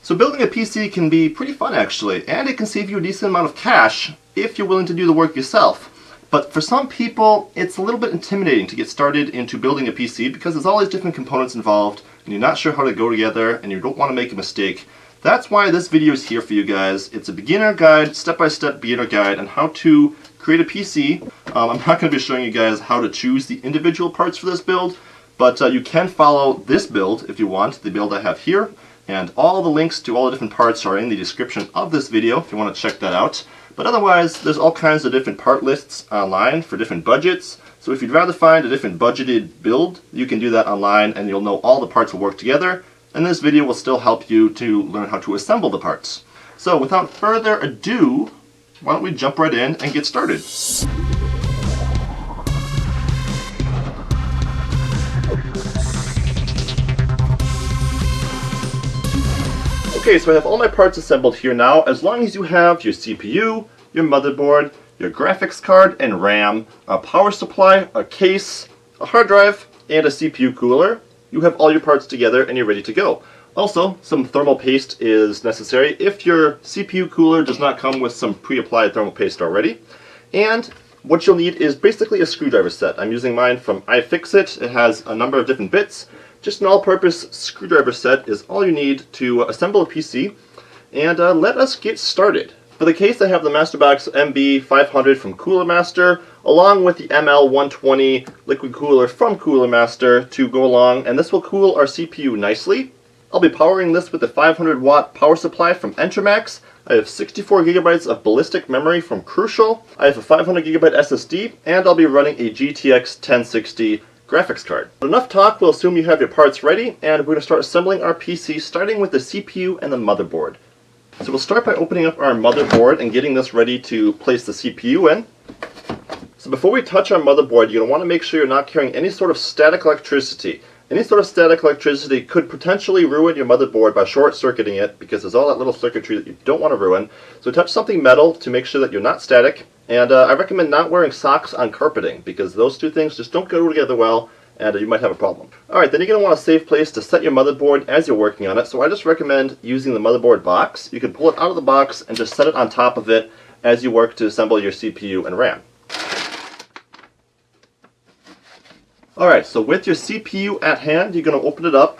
So building a PC can be pretty fun actually, and it can save you a decent amount of cash if you're willing to do the work yourself. But for some people, it's a little bit intimidating to get started into building a PC because there's all these different components involved, and you're not sure how to go together, and you don't want to make a mistake. That's why this video is here for you guys. It's a beginner guide, step-by-step beginner guide on how to create a PC. I'm not going to be showing you guys how to choose the individual parts for this build, but you can follow this build if you want, the build I have here. And all the links to all the different parts are in the description of this video if you want to check that out. But otherwise, there's all kinds of different part lists online for different budgets. So if you'd rather find a different budgeted build, you can do that online and you'll know all the parts will work together. And this video will still help you to learn how to assemble the parts. So without further ado, why don't we jump right in and get started. Okay, so I have all my parts assembled here now. As long as you have your CPU, your motherboard, your graphics card and RAM, a power supply, a case, a hard drive, and a CPU cooler, you have all your parts together and you're ready to go. Also, some thermal paste is necessary if your CPU cooler does not come with some pre-applied thermal paste already. And what you'll need is basically a screwdriver set. I'm using mine from iFixit. It has a number of different bits. Just an all-purpose screwdriver set is all you need to assemble a PC, and let us get started. For the case, I have the Masterbox MB500 from Cooler Master, along with the ML120 liquid cooler from Cooler Master to go along, and this will cool our CPU nicely. I'll be powering this with a 500 watt power supply from Entramax. I have 64 gigabytes of ballistic memory from Crucial. I have a 500 gigabyte SSD, and I'll be running a GTX 1060 graphics card. But enough talk, we'll assume you have your parts ready, and we're going to start assembling our PC, starting with the CPU and the motherboard. So we'll start by opening up our motherboard and getting this ready to place the CPU in. So before we touch our motherboard, you're going to want to make sure you're not carrying any sort of static electricity. Any sort of static electricity could potentially ruin your motherboard by short-circuiting it, because there's all that little circuitry that you don't want to ruin. So touch something metal to make sure that you're not static. And I recommend not wearing socks on carpeting, because those two things just don't go together well, and you might have a problem. Alright, then you're going to want a safe place to set your motherboard as you're working on it, so I just recommend using the motherboard box. You can pull it out of the box and just set it on top of it as you work to assemble your CPU and RAM. Alright, so with your CPU at hand, you're going to open it up,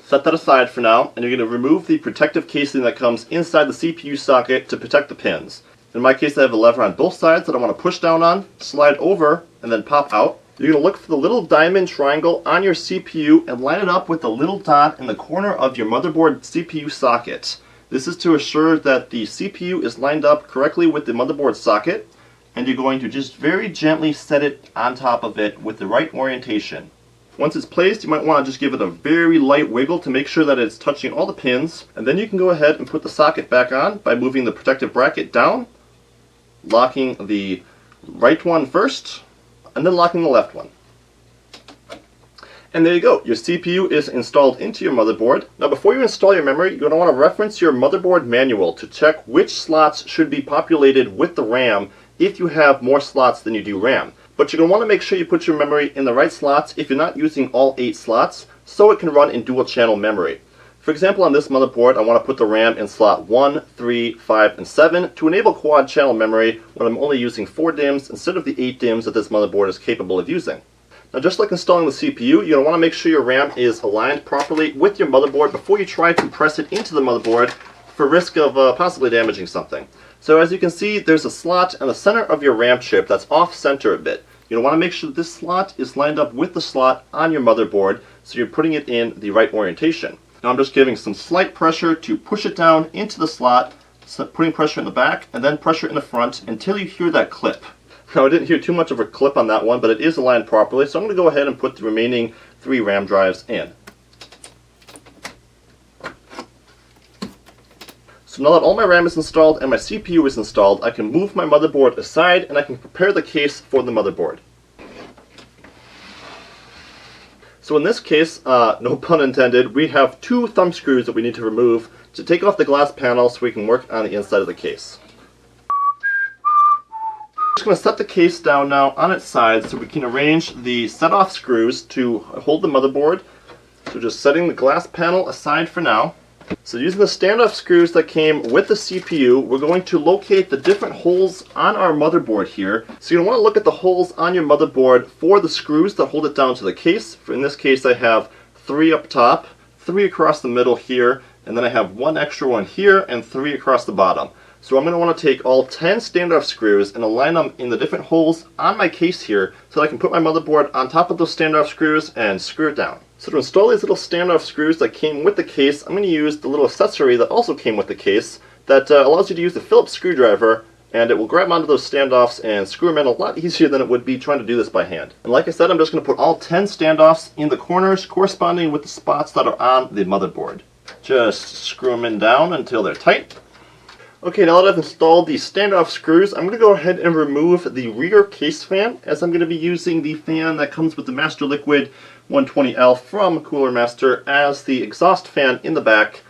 set that aside for now, and you're going to remove the protective casing that comes inside the CPU socket to protect the pins. In my case, I have a lever on both sides that I want to push down on, slide over, and then pop out. You're going to look for the little diamond triangle on your CPU and line it up with the little dot in the corner of your motherboard CPU socket. This is to assure that the CPU is lined up correctly with the motherboard socket, and you're going to just very gently set it on top of it with the right orientation. Once it's placed, you might want to just give it a very light wiggle to make sure that it's touching all the pins, and then you can go ahead and put the socket back on by moving the protective bracket down, locking the right one first, and then locking the left one. And there you go, your CPU is installed into your motherboard. Now before you install your memory, you're going to want to reference your motherboard manual to check which slots should be populated with the RAM if you have more slots than you do RAM. But you're going to want to make sure you put your memory in the right slots if you're not using all 8 slots, so it can run in dual channel memory. For example, on this motherboard, I want to put the RAM in slot 1, 3, 5, and 7 to enable quad channel memory when I'm only using 4 DIMMs instead of the 8 DIMMs that this motherboard is capable of using. Now just like installing the CPU, you're going to want to make sure your RAM is aligned properly with your motherboard before you try to press it into the motherboard for risk of possibly damaging something. So as you can see, there's a slot in the center of your RAM chip that's off center a bit. You're going to want to make sure that this slot is lined up with the slot on your motherboard so you're putting it in the right orientation. Now I'm just giving some slight pressure to push it down into the slot, putting pressure in the back, and then pressure in the front until you hear that clip. Now I didn't hear too much of a clip on that one, but it is aligned properly, so I'm going to go ahead and put the remaining 3 RAM drives in. So now that all my RAM is installed and my CPU is installed, I can move my motherboard aside and I can prepare the case for the motherboard. So in this case, no pun intended, we have 2 thumb screws that we need to remove to take off the glass panel so we can work on the inside of the case. I'm just going to set the case down now on its side so we can arrange the set-off screws to hold the motherboard. So just setting the glass panel aside for now. So using the standoff screws that came with the CPU, we're going to locate the different holes on our motherboard here. So you're going to want to look at the holes on your motherboard for the screws that hold it down to the case. In this case I have 3 up top, 3 across the middle here, and then I have 1 extra one here and 3 across the bottom. So I'm going to want to take all 10 standoff screws and align them in the different holes on my case here so that I can put my motherboard on top of those standoff screws and screw it down. So to install these little standoff screws that came with the case, I'm going to use the little accessory that also came with the case that allows you to use the Phillips screwdriver, and it will grab onto those standoffs and screw them in a lot easier than it would be trying to do this by hand. And like I said, I'm just going to put all 10 standoffs in the corners corresponding with the spots that are on the motherboard. Just screw them in down until they're tight. Okay, now that I've installed the standoff screws, I'm going to go ahead and remove the rear case fan, as I'm going to be using the fan that comes with the Master Liquid 120L from Cooler Master as the exhaust fan in the back.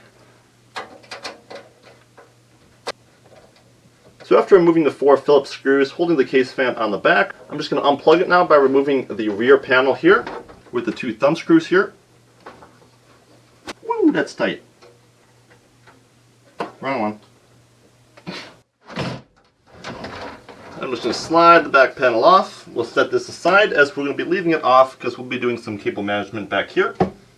So after removing the 4 Phillips screws holding the case fan on the back, I'm just going to unplug it now by removing the rear panel here with the 2 thumb screws here. Woo, that's tight. Wrong one. I'm just going to slide the back panel off. We'll set this aside as we're going to be leaving it off because we'll be doing some cable management back here.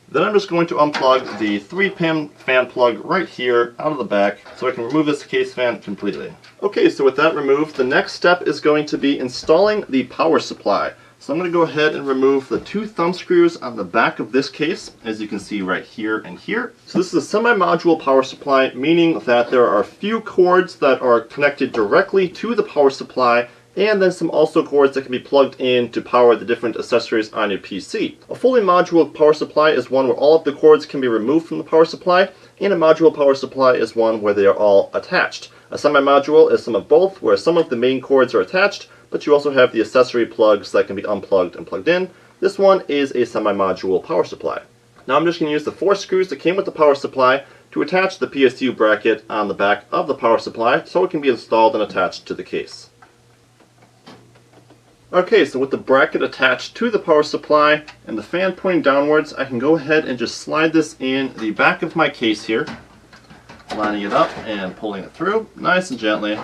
Then I'm just going to unplug the 3-pin fan plug right here out of the back so I can remove this case fan completely. Okay, so with that removed, the next step is going to be installing the power supply. So I'm going to go ahead and remove the 2 thumb screws on the back of this case, as you can see right here and here. So this is a semi-module power supply, meaning that there are a few cords that are connected directly to the power supply, and then some also cords that can be plugged in to power the different accessories on your PC. A fully module power supply is one where all of the cords can be removed from the power supply, and a module power supply is one where they are all attached. A semi-module is some of both, where some of the main cords are attached, but you also have the accessory plugs that can be unplugged and plugged in. This one is a semi-module power supply. Now I'm just going to use the 4 screws that came with the power supply to attach the PSU bracket on the back of the power supply so it can be installed and attached to the case. Okay, so with the bracket attached to the power supply and the fan pointing downwards, I can go ahead and just slide this in the back of my case here, lining it up and pulling it through nice and gently.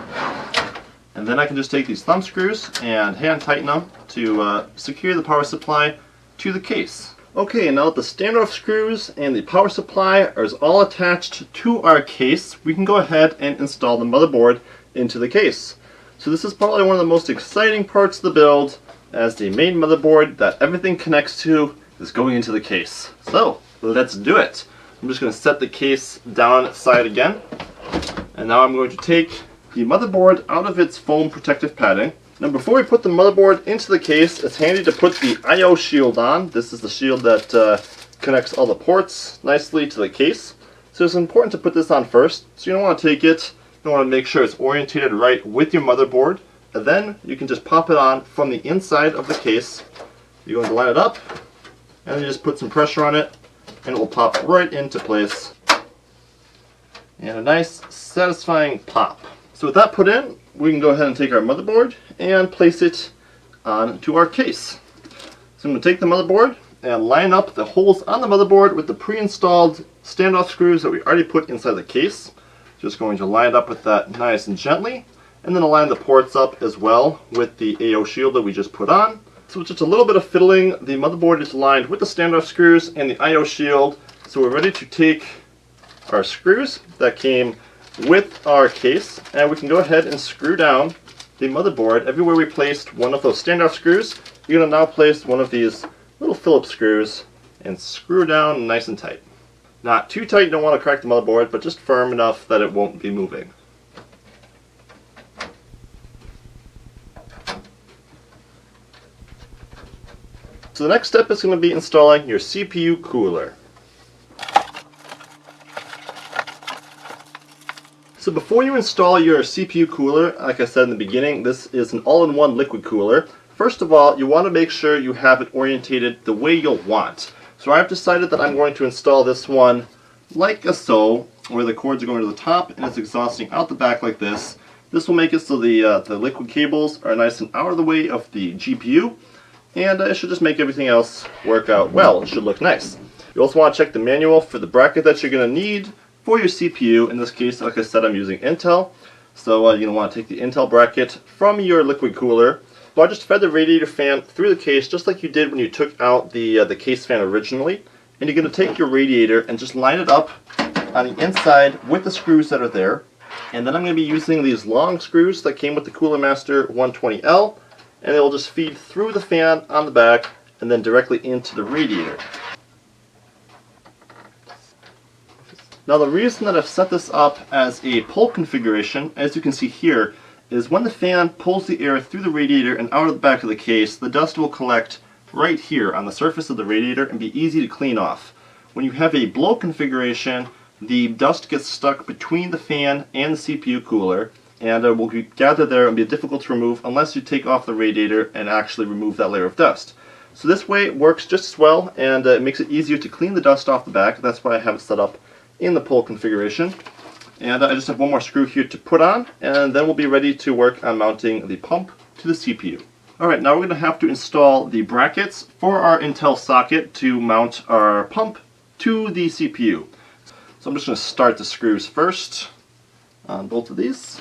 And then I can just take these thumb screws and hand tighten them to secure the power supply to the case. Okay, and now that the standoff screws and the power supply are all attached to our case, we can go ahead and install the motherboard into the case. So this is probably one of the most exciting parts of the build, as the main motherboard that everything connects to is going into the case. So let's do it. I'm just going to set the case down on its side again, and now I'm going to take the motherboard out of its foam protective padding. Now before we put the motherboard into the case, it's handy to put the I/O shield on. This is the shield that connects all the ports nicely to the case. So it's important to put this on first. So you don't want to take it, you want to make sure it's orientated right with your motherboard, and then you can just pop it on from the inside of the case. You're going to line it up, and then you just put some pressure on it, and it will pop right into place. And a nice, satisfying pop. So with that put in, we can go ahead and take our motherboard and place it onto our case. So I'm going to take the motherboard and line up the holes on the motherboard with the pre-installed standoff screws that we already put inside the case. Just going to line it up with that nice and gently, and then align the ports up as well with the AO shield that we just put on. So with just a little bit of fiddling, the motherboard is aligned with the standoff screws and the IO shield. So we're ready to take our screws that came with our case, and we can go ahead and screw down the motherboard. Everywhere we placed one of those standoff screws, you're going to now place one of these little Phillips screws and screw down nice and tight. Not too tight, you don't want to crack the motherboard, but just firm enough that it won't be moving. So the next step is going to be installing your CPU cooler. So before you install your CPU cooler, like I said in the beginning, this is an all-in-one liquid cooler. First of all, you want to make sure you have it orientated the way you'll want. So I've decided that I'm going to install this one like so, where the cords are going to the top and it's exhausting out the back like this. This will make it so the liquid cables are nice and out of the way of the GPU, and it should just make everything else work out well. It should look nice. You also want to check the manual for the bracket that you're going to need for your CPU. In this case, like I said, I'm using Intel. So you're going to want to take the Intel bracket from your liquid cooler. So I just fed the radiator fan through the case just like you did when you took out the case fan originally. And you're going to take your radiator and just line it up on the inside with the screws that are there. And then I'm going to be using these long screws that came with the Cooler Master 120L. And they will just feed through the fan on the back and then directly into the radiator. Now the reason that I've set this up as a pull configuration, as you can see here, is when the fan pulls the air through the radiator and out of the back of the case, the dust will collect right here on the surface of the radiator and be easy to clean off. When you have a blow configuration, the dust gets stuck between the fan and the CPU cooler and will gather there and be difficult to remove unless you take off the radiator and actually remove that layer of dust. So this way it works just as well, and it makes it easier to clean the dust off the back. That's why I have it set up in the pull configuration. And I just have one more screw here to put on, and then we'll be ready to work on mounting the pump to the CPU. Alright, now we're going to have to install the brackets for our Intel socket to mount our pump to the CPU. So I'm just going to start the screws first on both of these.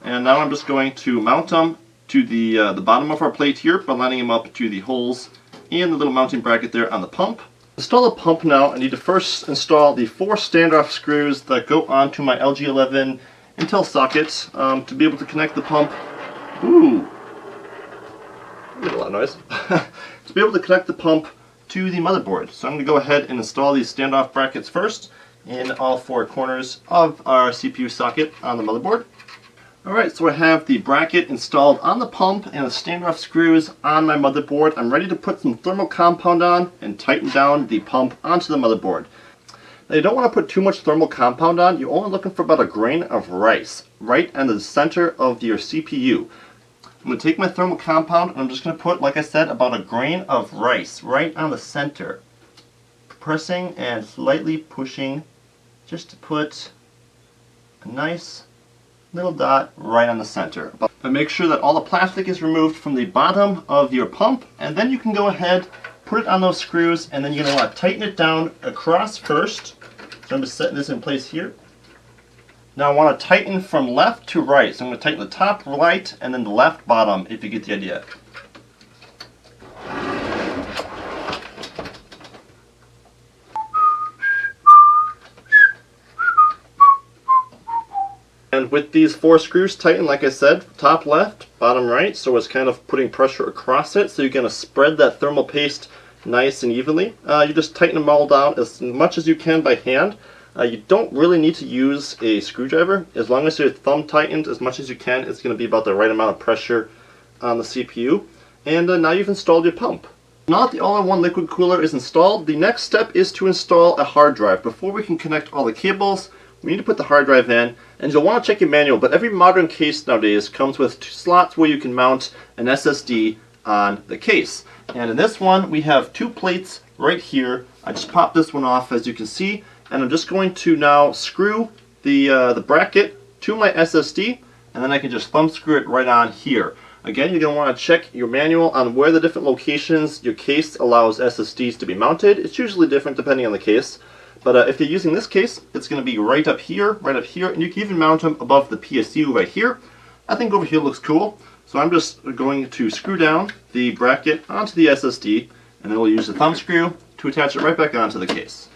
And now I'm just going to mount them to the bottom of our plate here by lining them up to the holes in the little mounting bracket there on the pump. To install the pump now, I need to first install the 4 standoff screws that go onto my LG11 Intel socket to be able to connect the pump. Ooh, made a lot of noise. To be able to connect the pump to the motherboard. So I'm going to go ahead and install these standoff brackets first in all 4 corners of our CPU socket on the motherboard. Alright, so I have the bracket installed on the pump and the standoff screws on my motherboard. I'm ready to put some thermal compound on and tighten down the pump onto the motherboard. Now you don't want to put too much thermal compound on. You're only looking for about a grain of rice right on the center of your CPU. I'm going to take my thermal compound and I'm just going to put, like I said, about a grain of rice right on the center. Pressing and slightly pushing just to put a nice little dot right on the center. And make sure that all the plastic is removed from the bottom of your pump, and then you can go ahead, put it on those screws, and then you're going to want to tighten it down across first. So I'm just setting this in place here. Now I want to tighten from left to right. So I'm going to tighten the top right and then the left bottom, if you get the idea. And with these 4 screws tightened, like I said, top left, bottom right, so it's kind of putting pressure across it, so you're going to spread that thermal paste nice and evenly. You just tighten them all down as much as you can by hand. You don't really need to use a screwdriver. As long as your thumb tightened as much as you can, it's going to be about the right amount of pressure on the CPU. And now you've installed your pump. Now that the all-in-one liquid cooler is installed, the next step is to install a hard drive. Before we can connect all the cables, we need to put the hard drive in, and you'll want to check your manual, but every modern case nowadays comes with 2 slots where you can mount an SSD on the case. And in this one, we have 2 plates right here. I just popped this one off, as you can see, and I'm just going to now screw the bracket to my SSD, and then I can just thumb screw it right on here. Again, you're going to want to check your manual on where the different locations your case allows SSDs to be mounted. It's usually different depending on the case. But if you're using this case, it's going to be right up here, and you can even mount them above the PSU right here. I think over here looks cool, so I'm just going to screw down the bracket onto the SSD, and then we'll use the thumb screw to attach it right back onto the case.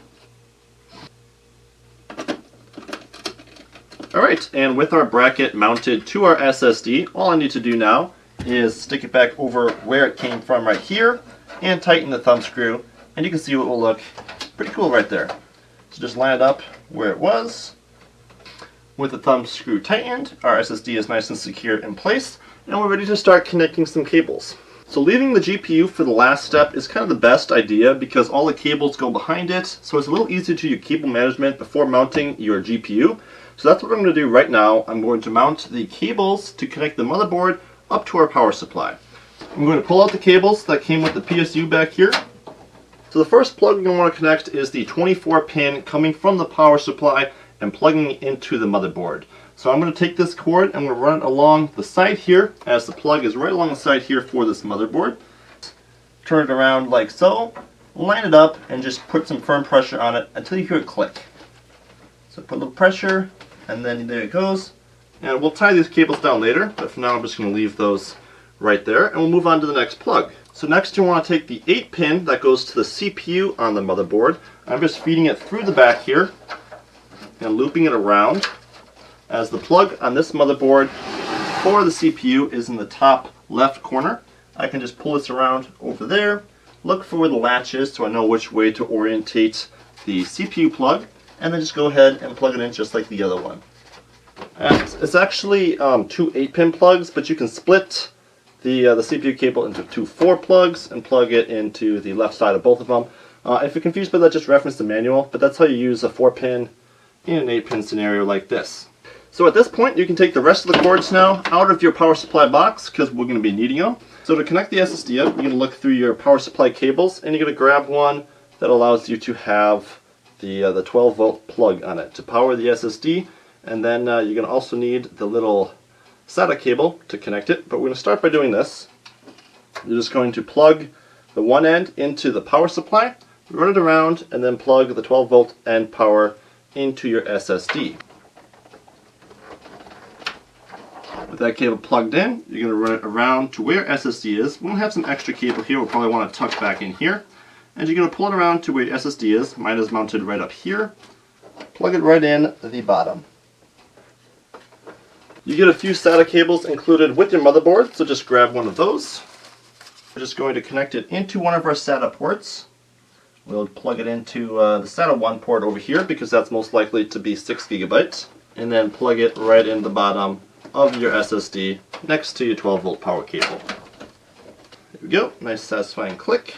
Alright, and with our bracket mounted to our SSD, all I need to do now is stick it back over where it came from right here, and tighten the thumb screw, and you can see what will look pretty cool right there. So just line it up where it was. With the thumb screw tightened, our SSD is nice and secure in place, and we're ready to start connecting some cables. So leaving the GPU for the last step is kind of the best idea because all the cables go behind it, so it's a little easier to do your cable management before mounting your GPU. So that's what I'm going to do right now. I'm going to mount the cables to connect the motherboard up to our power supply. I'm going to pull out the cables that came with the PSU back here. So the first plug you're going to want to connect is the 24 pin coming from the power supply and plugging it into the motherboard. So I'm going to take this cord and I'm going to run it along the side here, as the plug is right along the side here for this motherboard. Turn it around like so, line it up, and just put some firm pressure on it until you hear it click. So put a little pressure, and then there it goes. And we'll tie these cables down later, but for now I'm just going to leave those right there, and we'll move on to the next plug. So next you want to take the 8-pin that goes to the CPU on the motherboard. I'm just feeding it through the back here and looping it around, as the plug on this motherboard for the CPU is in the top left corner. I can just pull this around over there, look for where the latch is so I know which way to orientate the CPU plug, and then just go ahead and plug it in just like the other one. And it's actually 2 8-pin plugs, but you can split the CPU cable into 2 4 plugs and plug it into the left side of both of them. If you're confused by that, just reference the manual, but that's how you use a 4-pin in an 8-pin scenario like this. So at this point you can take the rest of the cords now out of your power supply box, because we're going to be needing them. So to connect the SSD up, you're going to look through your power supply cables, and you're going to grab one that allows you to have the 12 volt plug on it to power the SSD. And then you're going to also need the little SATA cable to connect it, but we're going to start by doing this. You're just going to plug the one end into the power supply, run it around, and then plug the 12 volt end power into your SSD. With that cable plugged in, you're going to run it around to where SSD is. We'll have some extra cable here we'll probably want to tuck back in here. And you're going to pull it around to where your SSD is. Mine is mounted right up here. Plug it right in the bottom. You get a few SATA cables included with your motherboard, so just grab one of those. We're just going to connect it into one of our SATA ports. We'll plug it into the SATA 1 port over here, because that's most likely to be 6 GB. And then plug it right in the bottom of your SSD next to your 12 volt power cable. There we go, nice satisfying click.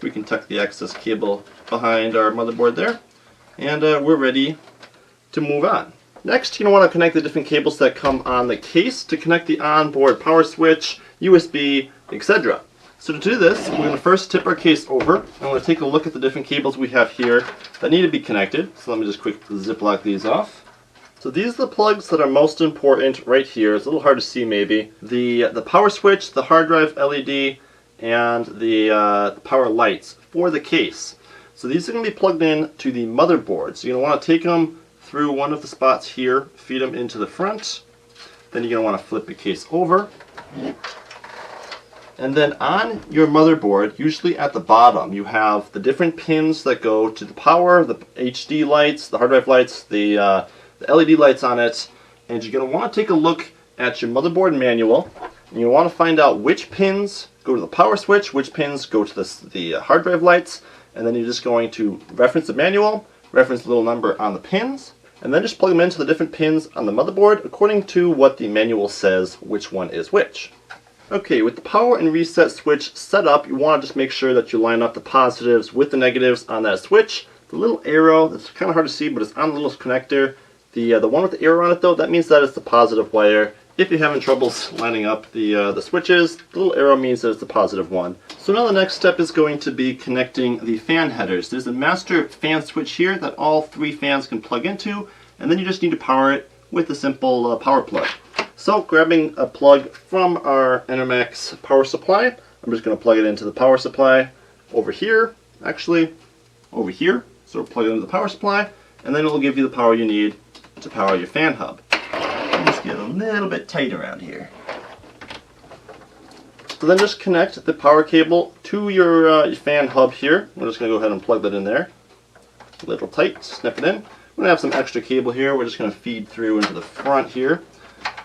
We can tuck the excess cable behind our motherboard there, and we're ready to move on. Next, you're going to want to connect the different cables that come on the case to connect the onboard power switch, USB, etc. So to do this, we're going to first tip our case over, and we're going to take a look at the different cables we have here that need to be connected. So let me just quickly ziplock these off. So these are the plugs that are most important right here. It's a little hard to see maybe. The power switch, the hard drive LED, and the power lights for the case. So these are going to be plugged in to the motherboard. So you're going to want to take them through one of the spots here, feed them into the front. Then you're going to want to flip the case over. And then on your motherboard, usually at the bottom, you have the different pins that go to the power, the HD lights, the hard drive lights, the LED lights on it. And you're going to want to take a look at your motherboard manual. And you want to find out which pins go to the power switch, which pins go to the hard drive lights. And then you're just going to reference the manual, reference the little number on the pins, and then just plug them into the different pins on the motherboard according to what the manual says which one is which. Okay, with the power and reset switch set up, you want to just make sure that you line up the positives with the negatives on that switch. The little arrow, it's kind of hard to see, but it's on the little connector. The one with the arrow on it though, that means that it's the positive wire. If you're having troubles lining up the switches, the little arrow means that it's the positive one. So now the next step is going to be connecting the fan headers. There's a master fan switch here that all 3 fans can plug into, and then you just need to power it with a simple power plug. So grabbing a plug from our Enermax power supply, I'm just going to plug it into the power supply over here, actually over here. So plug it into the power supply, and then it will give you the power you need to power your fan hub. Let's get a little bit tight around here. So then just connect the power cable to your fan hub here. We're just going to go ahead and plug that in there. A little tight, snip it in. We're going to have some extra cable here. We're just going to feed through into the front here.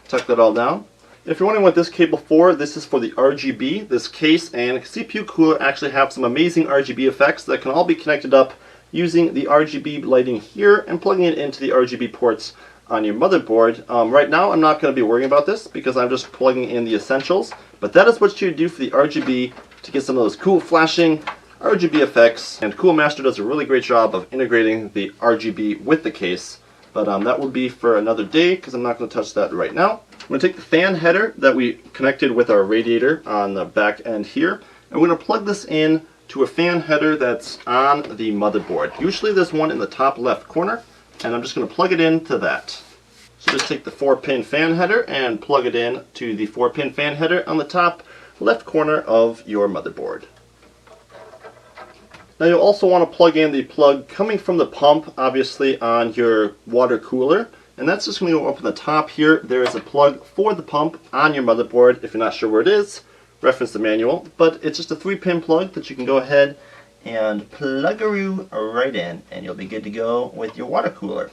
Tuck that all down. If you're wondering what this cable for, this is for the RGB. This case and CPU cooler actually have some amazing RGB effects that can all be connected up using the RGB lighting here and plugging it into the RGB ports on your motherboard. Right now I'm not going to be worrying about this because I'm just plugging in the essentials, but that is what you do for the RGB to get some of those cool flashing RGB effects, and Cool Master does a really great job of integrating the RGB with the case, but that will be for another day because I'm not going to touch that right now. I'm going to take the fan header that we connected with our radiator on the back end here, and we're going to plug this in to a fan header that's on the motherboard. Usually there's one in the top left corner, and I'm just going to plug it into that. So just take the 4-pin fan header and plug it in to the 4-pin fan header on the top left corner of your motherboard. Now you'll also want to plug in the plug coming from the pump, obviously, on your water cooler. And that's just going to go up on the top here. There is a plug for the pump on your motherboard. If you're not sure where it is, reference the manual. But it's just a 3-pin plug that you can go ahead and plug-a-roo right in, and you'll be good to go with your water cooler.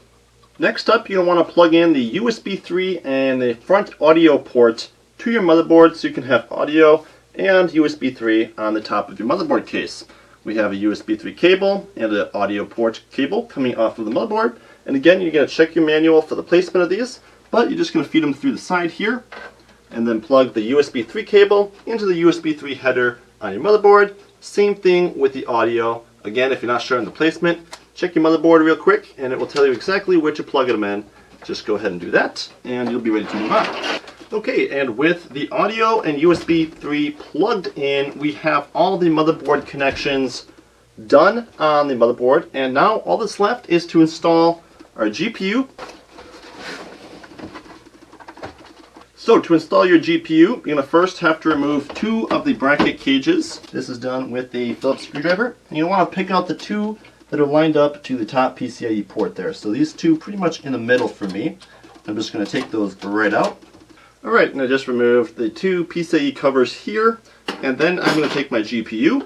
Next up, you're going to want to plug in the USB 3 and the front audio port to your motherboard so you can have audio and USB 3 on the top of your motherboard case. We have a USB 3 cable and an audio port cable coming off of the motherboard. And again, you're going to check your manual for the placement of these, but you're just going to feed them through the side here and then plug the USB 3 cable into the USB 3 header on your motherboard. Same thing with the audio. Again, if you're not sure on the placement, check your motherboard real quick and it will tell you exactly where to plug them in. Just go ahead and do that and you'll be ready to move on. Okay, and with the audio and USB 3 plugged in, we have all the motherboard connections done on the motherboard, and now all that's left is to install our GPU. So to install your GPU, you're going to first have to remove 2 of the bracket cages. This is done with the Phillips screwdriver. And you want to pick out the 2 that are lined up to the top PCIe port there. So these 2 pretty much in the middle for me. I'm just going to take those right out. Alright, and I just removed the 2 PCIe covers here. And then I'm going to take my GPU,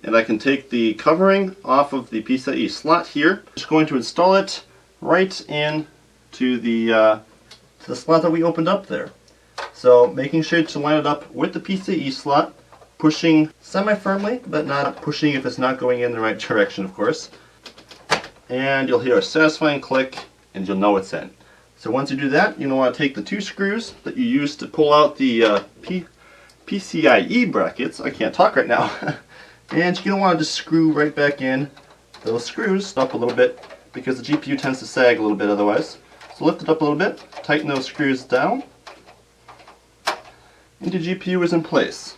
and I can take the covering off of the PCIe slot here. Just going to install it right in to the slot that we opened up there. So making sure to line it up with the PCIe slot, pushing semi-firmly, but not pushing if it's not going in the right direction, of course. And you'll hear a satisfying click, and you'll know it's in. So once you do that, you're going to want to take the 2 screws that you used to pull out the PCIe brackets. I can't talk right now. And you're going to want to just screw right back in those screws up a little bit because the GPU tends to sag a little bit otherwise. So lift it up a little bit, tighten those screws down, and your GPU is in place.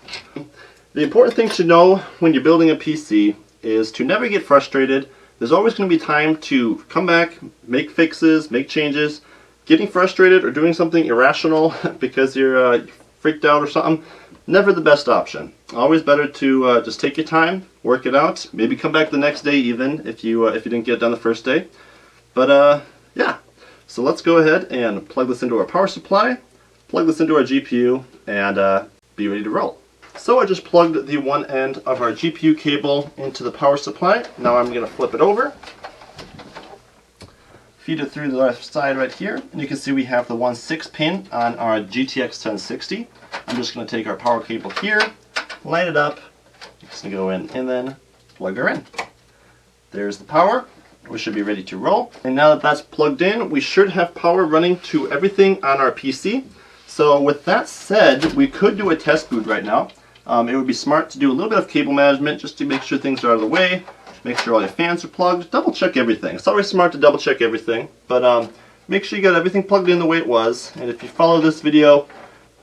The important thing to know when you're building a PC is to never get frustrated. There's always going to be time to come back, make fixes, make changes. Getting frustrated or doing something irrational because you're freaked out or something, never the best option. Always better to just take your time, work it out, maybe come back the next day even if you didn't get it done the first day. But yeah, so let's go ahead and plug this into our power supply, plug this into our GPU, and be ready to roll. So I just plugged the one end of our GPU cable into the power supply. Now I'm going to flip it over. Feed it through the left side right here, and you can see we have the 1/6 pin on our GTX 1060. I'm just going to take our power cable here, line it up, just going to go in, and then plug her in. There's the power. We should be ready to roll. And now that that's plugged in, we should have power running to everything on our PC. So with that said, we could do a test boot right now. It would be smart to do a little bit of cable management just to make sure things are out of the way. Make sure all your fans are plugged. Double check everything. It's always smart to double check everything. But make sure you got everything plugged in the way it was. And if you follow this video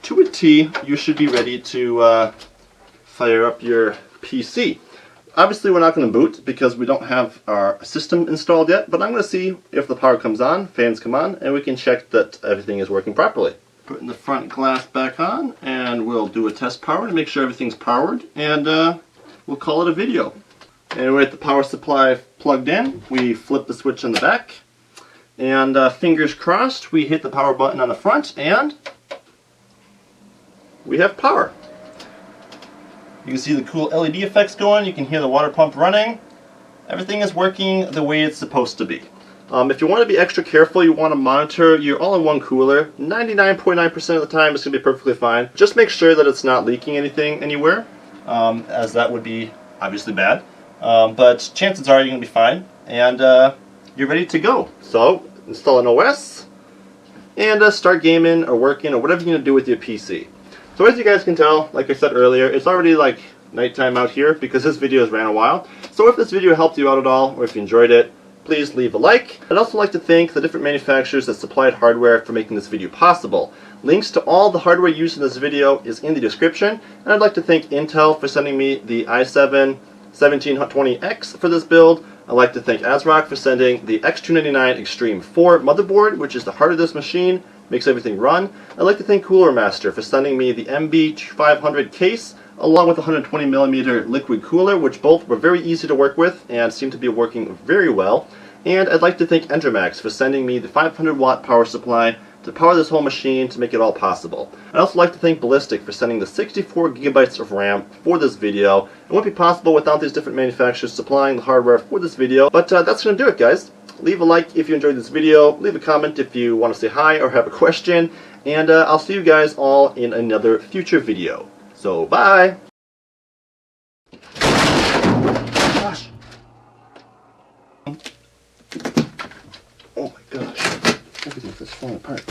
to a T, you should be ready to fire up your PC. Obviously we're not going to boot because we don't have our system installed yet. But I'm going to see if the power comes on, fans come on, and we can check that everything is working properly. Putting the front glass back on, and we'll do a test power to make sure everything's powered. And we'll call it a video. And with the power supply plugged in, we flip the switch on the back. And fingers crossed, we hit the power button on the front, and we have power. You can see the cool LED effects going. You can hear the water pump running. Everything is working the way it's supposed to be. If you want to be extra careful, you want to monitor your all-in-one cooler. 99.9% of the time, it's going to be perfectly fine. Just make sure that it's not leaking anything anywhere, as that would be obviously bad. But chances are you're going to be fine, and you're ready to go. So install an OS, and start gaming or working or whatever you're going to do with your PC. So as you guys can tell, like I said earlier, it's already like nighttime out here because this video has ran a while. So if this video helped you out at all, or if you enjoyed it, please leave a like. I'd also like to thank the different manufacturers that supplied hardware for making this video possible. Links to all the hardware used in this video is in the description, and I'd like to thank Intel for sending me the i7 1720X for this build. I'd like to thank ASRock for sending the X299 Extreme 4 motherboard, which is the heart of this machine, makes everything run. I'd like to thank Cooler Master for sending me the MB500 case along with a 120mm liquid cooler, which both were very easy to work with and seem to be working very well. And I'd like to thank Entermax for sending me the 500-watt power supply to power this whole machine to make it all possible. I'd also like to thank Ballistic for sending the 64GB of RAM for this video. It wouldn't be possible without these different manufacturers supplying the hardware for this video, but that's going to do it, guys. Leave a like if you enjoyed this video, leave a comment if you want to say hi or have a question, and I'll see you guys all in another future video. So, bye! Gosh. Oh my gosh. Everything's just falling apart.